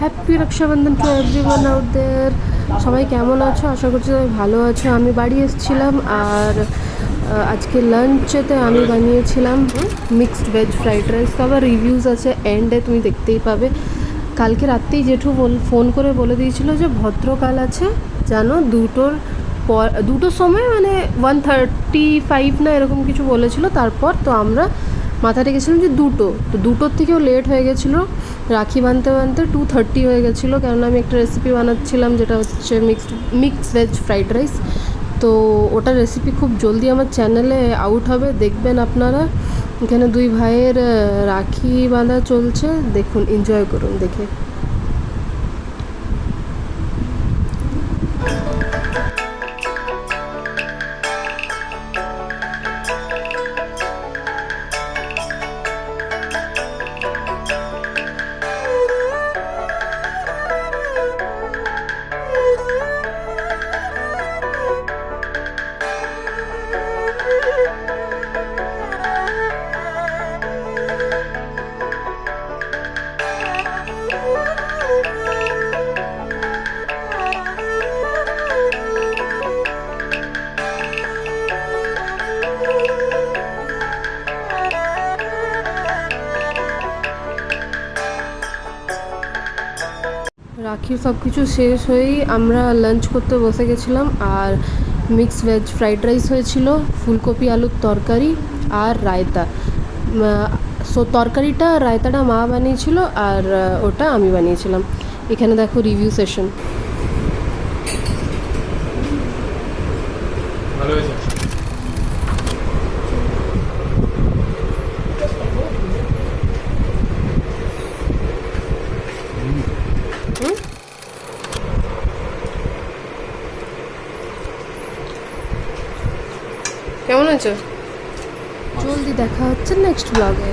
Happy Rakshabandhan to everyone out there. সবাই কেমন আছো? আশা করছি সবাই ভালো আছো। আমি বাড়ি এসেছিলাম আর আজকে লাঞ্চেতে আমি বানিয়েছিলাম মিক্সড ভেজ ফ্রাইড রাইস। তো আবার রিভিউজ আছে, এন্ডে তুমি দেখতেই পাবে। কালকে রাত্রেই জেঠু ফোন করে বলে দিয়েছিল যে ভদ্রকাল আছে জানো, দুটোর সময়, মানে 1:35 না এরকম কিছু বলেছিল। তারপর তো আমরা মাথা রেখেছিলাম যে দুটোর থেকেও লেট হয়ে গেছিলো। রাখি বাঁধতে বাঁধতে 2:30 হয়ে গেছিলো, কেননা আমি একটা রেসিপি বানাচ্ছিলাম যেটা হচ্ছে মিক্সড ভেজ ফ্রাইড রাইস। তো ওটার রেসিপি খুব জলদি আমার চ্যানেলে আউট হবে, দেখবেন আপনারা। এখানে দুই ভাইয়ের রাখি বাঁধা চলছে, দেখুন, এনজয় করুন দেখে। রাখির সব কিছু শেষ হয়েই আমরা লাঞ্চ করতে বসে গেছিলাম। আর মিক্সড ভেজ ফ্রাইড রাইস হয়েছিল, ফুলকপি আলুর তরকারি আর রায়তা। তরকারিটা রায়তাটা মা বানিয়েছিল আর ওটা আমি বানিয়েছিলাম। এখানে দেখো রিভিউ সেশন। ভালো হয়েছে। কেমন আছো? জলদি দেখা হচ্ছে নেক্সট ব্লগে।